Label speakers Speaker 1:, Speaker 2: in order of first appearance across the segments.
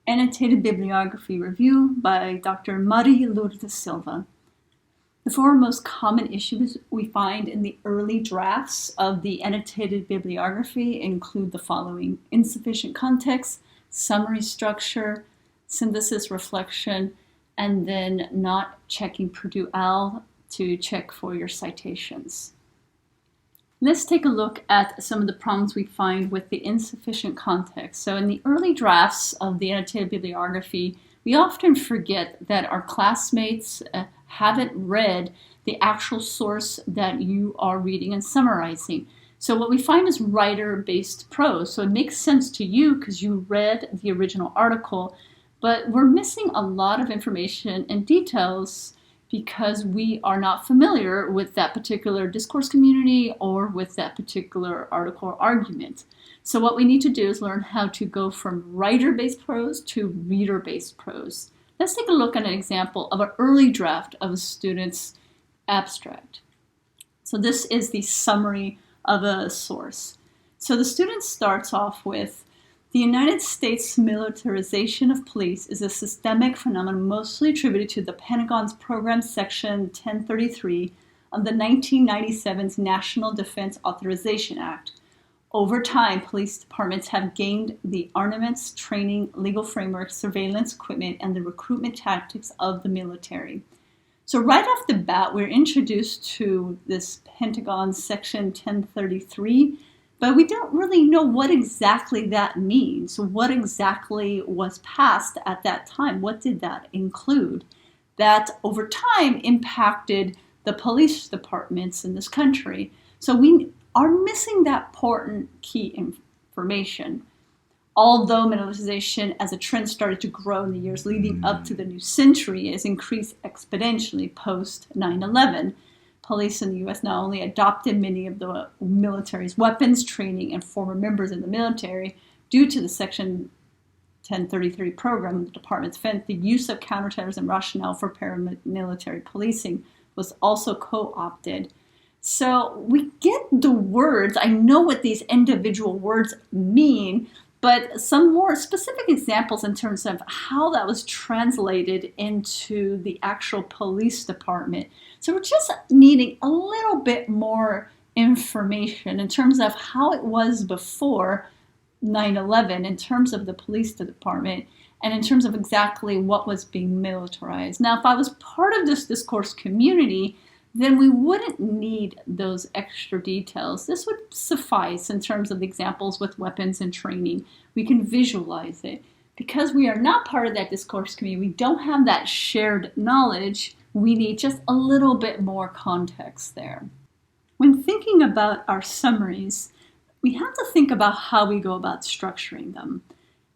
Speaker 1: Annotated Bibliography Review by Dr. Mari Lourdes Silva. The four most common issues we find in the early drafts of the annotated bibliography include the following: insufficient context, summary structure, synthesis reflection, and then not checking Purdue OWL to check for your citations. Let's take a look at some of the problems we find with the insufficient context. So in the early drafts of the annotated bibliography, we often forget that our classmates haven't read the actual source that you are reading and summarizing. So what we find is writer-based prose. So it makes sense to you because you read the original article, but we're missing a lot of information and details because we are not familiar with that particular discourse community or with that particular article or argument. So what we need to do is learn how to go from writer-based prose to reader-based prose. Let's take a look at an example of an early draft of a student's abstract. So this is the summary of a source. So the student starts off with, the United States militarization of police is a systemic phenomenon mostly attributed to the Pentagon's Program Section 1033 of the 1997's National Defense Authorization Act. Over time, police departments have gained the armaments, training, legal framework, surveillance equipment, and the recruitment tactics of the military. So right off the bat, we're introduced to this Pentagon Section 1033, but we don't really know what exactly that means. What exactly was passed at that time? What did that include? That over time impacted the police departments in this country. So we are missing that important key information. Although militarization as a trend started to grow in the years leading up to the new century, it has increased exponentially post 9/11. Police in the U.S. not only adopted many of the military's weapons, training, and former members of the military due to the Section 1033 program, the department's felt the use of counterterrorism rationale for paramilitary policing was also co-opted. So we get the words, I know what these individual words mean, but some more specific examples in terms of how that was translated into the actual police department. So we're just needing a little bit more information in terms of how it was before 9/11, in terms of the police department, and in terms of exactly what was being militarized. Now, if I was part of this discourse community, then we wouldn't need those extra details. This would suffice in terms of the examples with weapons and training. We can visualize it. Because we are not part of that discourse community, we don't have that shared knowledge, we need just a little bit more context there. When thinking about our summaries, we have to think about how we go about structuring them.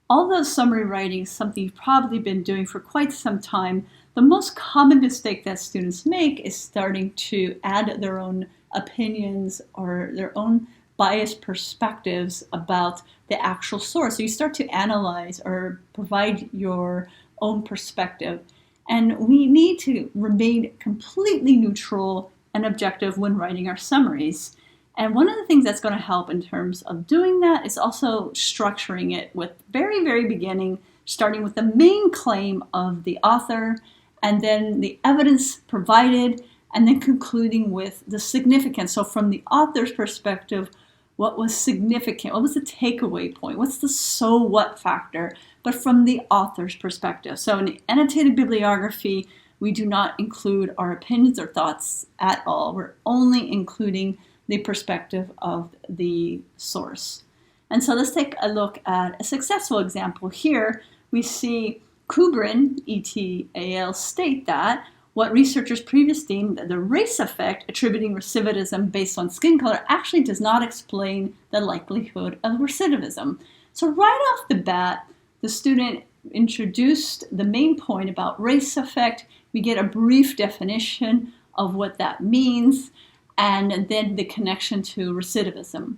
Speaker 1: Although summary writing is something you've probably been doing for quite some time, the most common mistake that students make is starting to add their own opinions or their own biased perspectives about the actual source. So you start to analyze or provide your own perspective. And we need to remain completely neutral and objective when writing our summaries. And one of the things that's going to help in terms of doing that is also structuring it with very, very beginning, starting with the main claim of the author, and then the evidence provided, and then concluding with the significance. So from the author's perspective, what was significant? What was the takeaway point? What's the so what factor? But from the author's perspective. So in annotated bibliography, we do not include our opinions or thoughts at all. We're only including the perspective of the source. And so let's take a look at a successful example here. We see Kubrin, et.al. state that what researchers previously deemed the race effect attributing recidivism based on skin color actually does not explain the likelihood of recidivism. So right off the bat, the student introduced the main point about race effect. We get a brief definition of what that means, and then the connection to recidivism.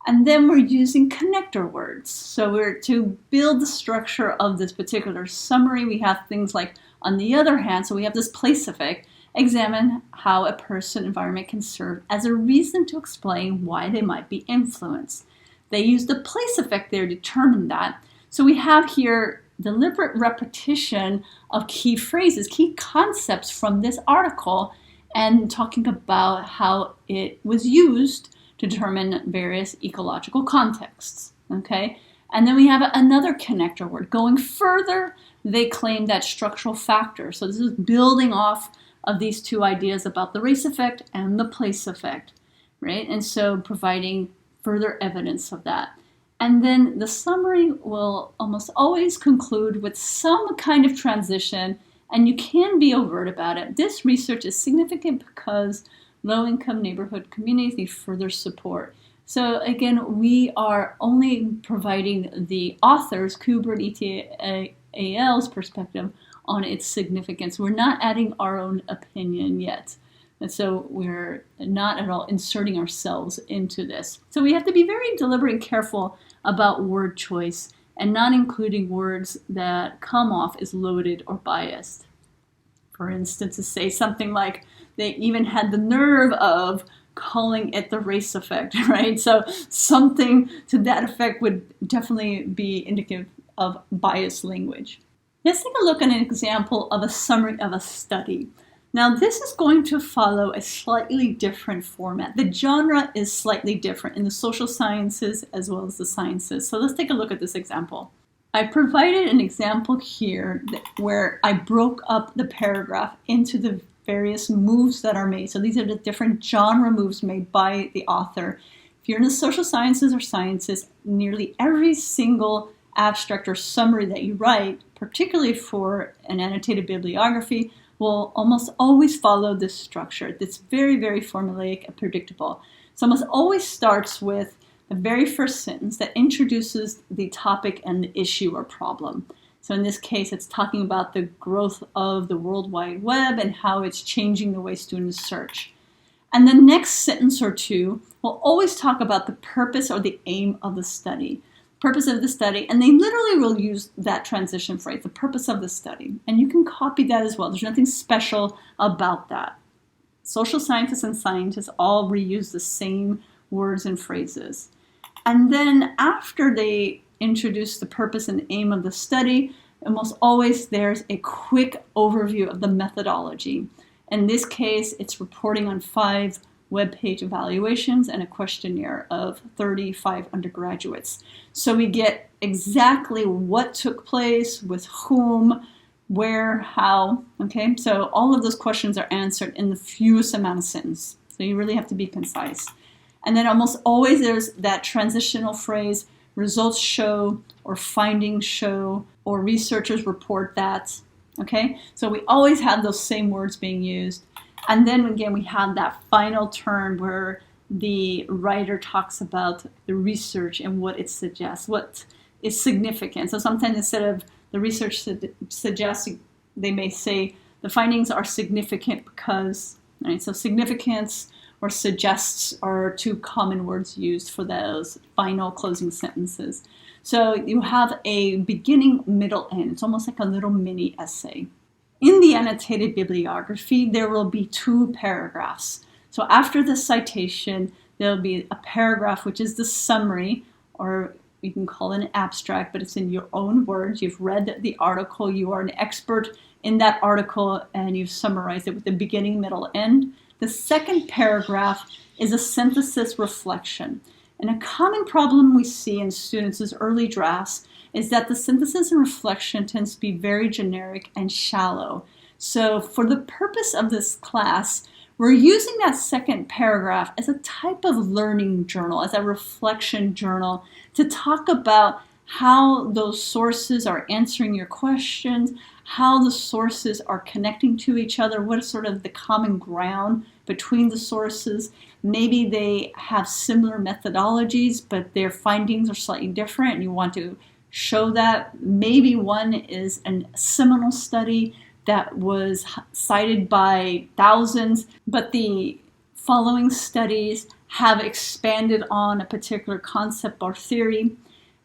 Speaker 1: And then we're using connector words. So we're to build the structure of this particular summary. We have things like, on the other hand, so we have this place effect, examine how a person environment can serve as a reason to explain why they might be influenced. They use the place effect there to determine that. So we have here deliberate repetition of key phrases, key concepts from this article, and talking about how it was used to determine various ecological contexts, okay? And then we have another connector word. Going further, they claim that structural factor. So this is building off of these two ideas about the race effect and the place effect, right? And so providing further evidence of that. And then the summary will almost always conclude with some kind of transition, and you can be overt about it. This research is significant because low-income neighborhood communities need further support. So again, we are only providing the authors, Kuber and ETAL's perspective on its significance. We're not adding our own opinion yet. And so we're not at all inserting ourselves into this. So we have to be very deliberate and careful about word choice and not including words that come off as loaded or biased. For instance, to say something like, they even had the nerve of calling it the race effect, right? So something to that effect would definitely be indicative of biased language. Let's take a look at an example of a summary of a study. Now, this is going to follow a slightly different format. The genre is slightly different in the social sciences as well as the sciences. So let's take a look at this example. I provided an example here where I broke up the paragraph into the various moves that are made. So these are the different genre moves made by the author. If you're in the social sciences or sciences, nearly every single abstract or summary that you write, particularly for an annotated bibliography, will almost always follow this structure. It's very, very formulaic and predictable. So almost always starts with the very first sentence that introduces the topic and the issue or problem. So in this case, it's talking about the growth of the World Wide Web and how it's changing the way students search. And the next sentence or two will always talk about the purpose or the aim of the study. Purpose of the study, and they literally will use that transition phrase, the purpose of the study. And you can copy that as well. There's nothing special about that. Social scientists and scientists all reuse the same words and phrases. And then after they introduce the purpose and aim of the study, almost always there's a quick overview of the methodology. In this case, it's reporting on 5 web page evaluations and a questionnaire of 35 undergraduates. So we get exactly what took place, with whom, where, how, okay? So all of those questions are answered in the fewest amount of sentences. So you really have to be concise. And then almost always there's that transitional phrase, results show, or findings show, or researchers report that, okay? So we always have those same words being used. And then again, we have that final turn where the writer talks about the research and what it suggests, what is significant. So sometimes instead of the research suggests, they may say the findings are significant because, right? So significance or suggests are 2 common words used for those final closing sentences. So you have a beginning, middle, end. It's almost like a little mini essay. In the annotated bibliography, there will be 2 paragraphs. So after the citation, there'll be a paragraph, which is the summary, or you can call it an abstract, but it's in your own words. You've read the article, you are an expert in that article, and you've summarized it with the beginning, middle, end. The second paragraph is a synthesis reflection. And a common problem we see in students' early drafts is that the synthesis and reflection tends to be very generic and shallow. So for the purpose of this class, we're using that second paragraph as a type of learning journal, as a reflection journal, to talk about how those sources are answering your questions, how the sources are connecting to each other, what is sort of the common ground between the sources. Maybe they have similar methodologies, but their findings are slightly different, and you want to show that. Maybe one is a seminal study that was cited by thousands, but the following studies have expanded on a particular concept or theory.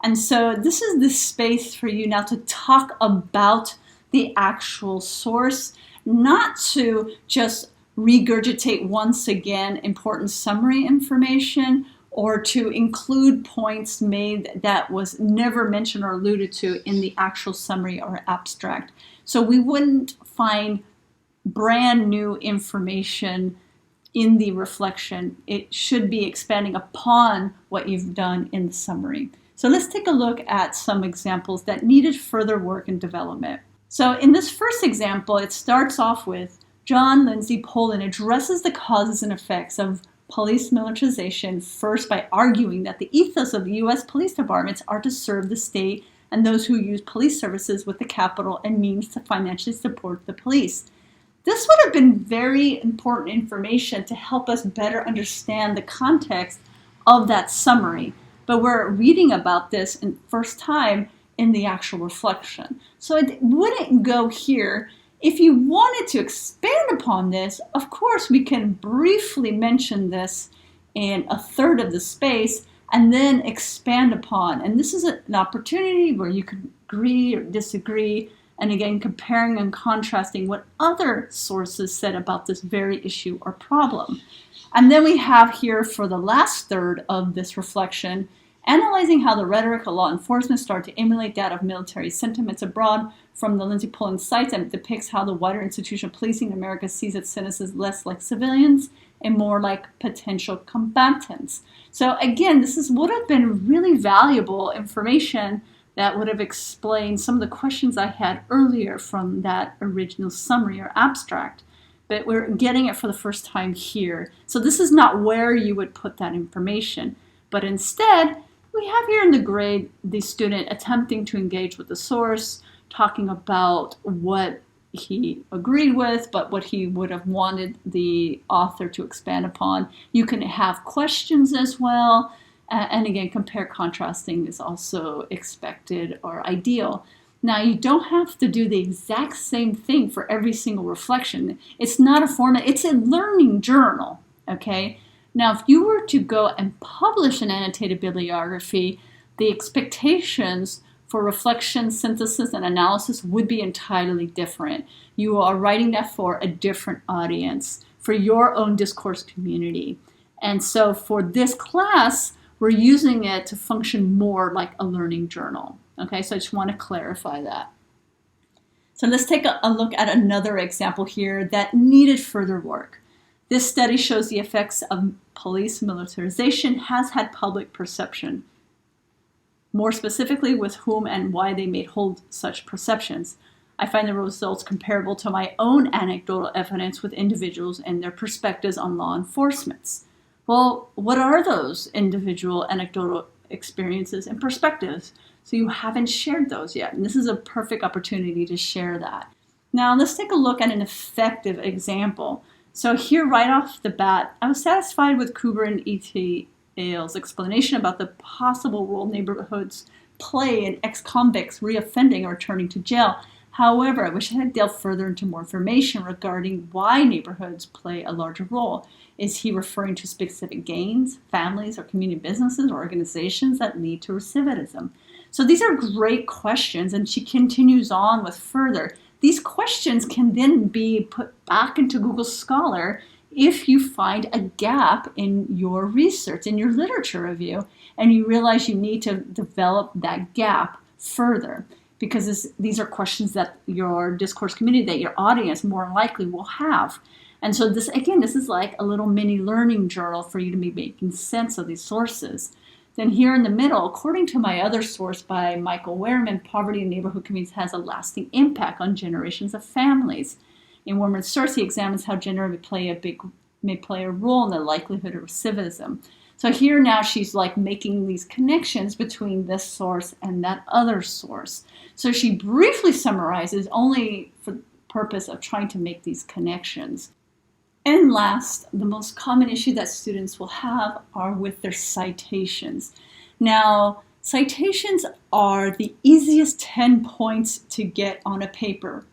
Speaker 1: And so this is the space for you now to talk about the actual source, not to just regurgitate once again important summary information or to include points made that was never mentioned or alluded to in the actual summary or abstract. So we wouldn't find brand new information in the reflection. It should be expanding upon what you've done in the summary. So let's take a look at some examples that needed further work and development. So in this first example, it starts off with John Lindsay Poland addresses the causes and effects of police militarization first by arguing that the ethos of the U.S. police departments are to serve the state and those who use police services with the capital and means to financially support the police. This would have been very important information to help us better understand the context of that summary. But we're reading about this in first time in the actual reflection. So it wouldn't go here. If you wanted to expand upon this, of course, we can briefly mention this in a third of the space and then expand upon. And this is an opportunity where you can agree or disagree. And again, comparing and contrasting what other sources said about this very issue or problem. And then we have here for the last third of this reflection, analyzing how the rhetoric of law enforcement started to emulate that of military sentiments abroad from the Lindsay Poland sites, and it depicts how the wider institution of policing in America sees its citizens less like civilians and more like potential combatants. So again, this would have been really valuable information that would have explained some of the questions I had earlier from that original summary or abstract. But we're getting it for the first time here. So this is not where you would put that information, but instead, we have here in the grade the student attempting to engage with the source, talking about what he agreed with, but what he would have wanted the author to expand upon. You can have questions as well. And again, compare contrasting is also expected or ideal. Now, you don't have to do the exact same thing for every single reflection. It's not a format, it's a learning journal, okay? Now, if you were to go and publish an annotated bibliography, the expectations for reflection, synthesis, and analysis would be entirely different. You are writing that for a different audience, for your own discourse community. And so for this class, we're using it to function more like a learning journal. Okay, so I just want to clarify that. So let's take a look at another example here that needed further work. This study shows the effects of police militarization has had public perception. More specifically, with whom and why they may hold such perceptions. I find the results comparable to my own anecdotal evidence with individuals and their perspectives on law enforcement. Well, what are those individual anecdotal experiences and perspectives? So you haven't shared those yet, and this is a perfect opportunity to share that. Now, let's take a look at an effective example. So here, right off the bat, I was satisfied with Cooper and E.T. Ailes' explanation about the possible role neighborhoods play in ex-convicts reoffending or returning to jail. However, I wish I had delved further into more information regarding why neighborhoods play a larger role. Is he referring to specific gangs, families, or community businesses or organizations that lead to recidivism? So these are great questions, and she continues on with further. These questions can then be put back into Google Scholar if you find a gap in your research, in your literature review, and you realize you need to develop that gap further. Because these are questions that your discourse community, that your audience more likely will have. And so this is like a little mini learning journal for you to be making sense of these sources. Then here in the middle, according to my other source by Michael Wehrman, poverty in neighborhood communities has a lasting impact on generations of families. In Wehrman's source, he examines how gender may play a role in the likelihood of recidivism. So here now she's like making these connections between this source and that other source. So she briefly summarizes only for the purpose of trying to make these connections. And last, the most common issue that students will have are with their citations. Now, citations are the easiest 10 points to get on a paper,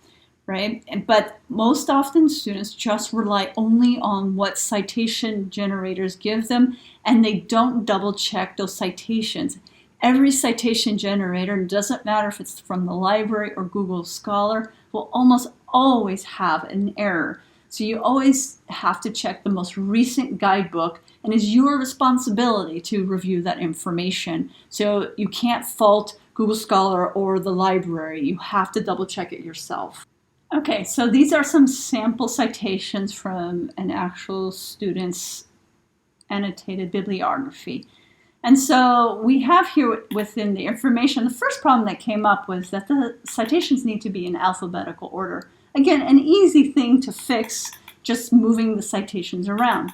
Speaker 1: right? But most often students just rely only on what citation generators give them, and they don't double check those citations. Every citation generator, doesn't matter if it's from the library or Google Scholar, will almost always have an error. So you always have to check the most recent guidebook, and it's your responsibility to review that information. So you can't fault Google Scholar or the library. You have to double check it yourself. Okay, so these are some sample citations from an actual student's annotated bibliography. And so we have here within the information, the first problem that came up was that the citations need to be in alphabetical order. Again, an easy thing to fix, just moving the citations around.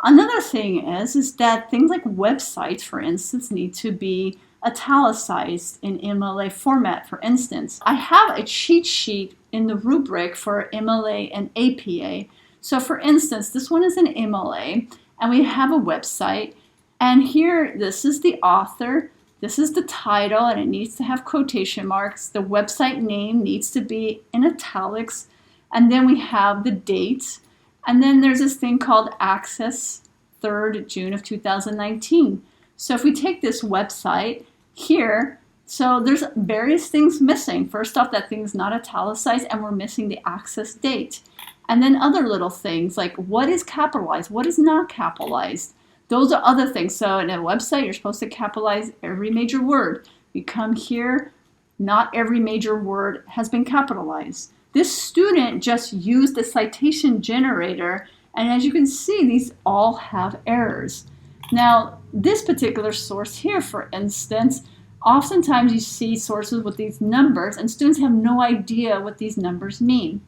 Speaker 1: Another thing is that things like websites, for instance, need to be italicized in MLA format, for instance. I have a cheat sheet in the rubric for MLA and APA. So for instance, this one is an MLA, and we have a website, and here, this is the author, this is the title, and it needs to have quotation marks. The website name needs to be in italics, and then we have the date, and then there's this thing called Access 3rd June of 2019. So if we take this website here, so there's various things missing. First off, that thing's not italicized, and we're missing the access date. And then other little things like what is capitalized, what is not capitalized. Those are other things. So in a website, you're supposed to capitalize every major word. You come here, not every major word has been capitalized. This student just used the citation generator, and as you can see, these all have errors. Now, this particular source here, for instance, oftentimes you see sources with these numbers, and students have no idea what these numbers mean.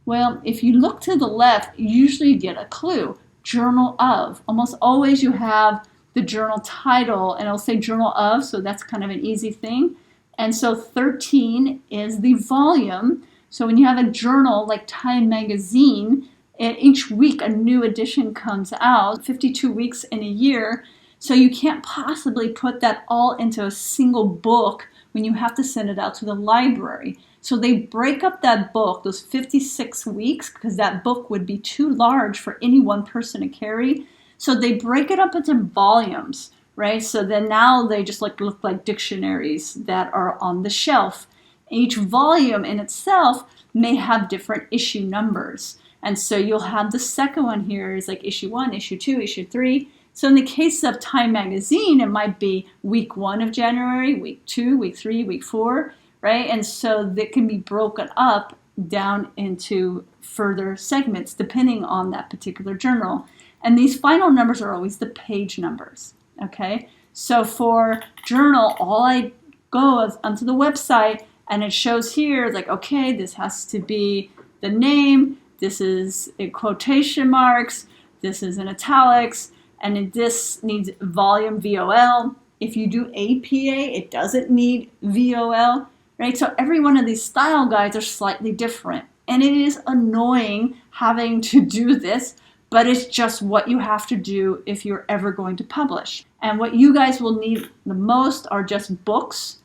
Speaker 1: Well, if you look to the left, you usually get a clue. Journal of. Almost always you have the journal title, and it'll say journal of, so that's kind of an easy thing. And so 13 is the volume. So when you have a journal like Time Magazine, each week a new edition comes out, 52 weeks in a year. So you can't possibly put that all into a single book when you have to send it out to the library. So they break up that book, those 56 weeks, because that book would be too large for any one person to carry. So they break it up into volumes, right? So then now they just look like dictionaries that are on the shelf. Each volume in itself may have different issue numbers. And so you'll have the second one here is like issue 1, issue 2, issue 3. So in the case of Time Magazine, it might be week 1 of January, week 2, week 3, week 4. Right? And so that can be broken up down into further segments depending on that particular journal. And these final numbers are always the page numbers. Okay? So for journal, all I go is onto the website, and it shows here, like, okay, this has to be the name, this is in quotation marks, this is in italics, and this needs volume VOL. If you do APA, it doesn't need VOL. Right? So every one of these style guides are slightly different. And it is annoying having to do this, but it's just what you have to do if you're ever going to publish. And what you guys will need the most are just books,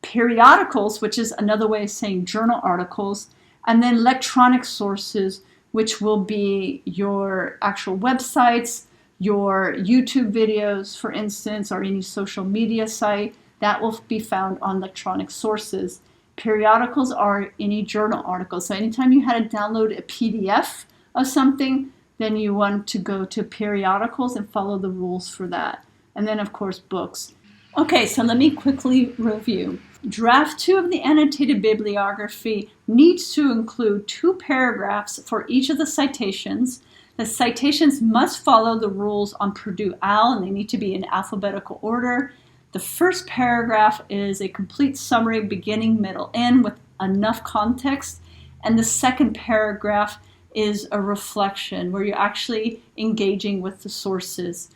Speaker 1: periodicals, which is another way of saying journal articles, and then electronic sources, which will be your actual websites, your YouTube videos, for instance, or any social media site. That will be found on electronic sources. Periodicals are any journal articles. So anytime you had to download a PDF of something, then you want to go to periodicals and follow the rules for that. And then, of course, books. Okay, so let me quickly review. Draft 2 of the annotated bibliography needs to include 2 paragraphs for each of the citations. The citations must follow the rules on Purdue OWL, and they need to be in alphabetical order. The first paragraph is a complete summary, beginning, middle, end, with enough context. And the second paragraph is a reflection where you're actually engaging with the sources.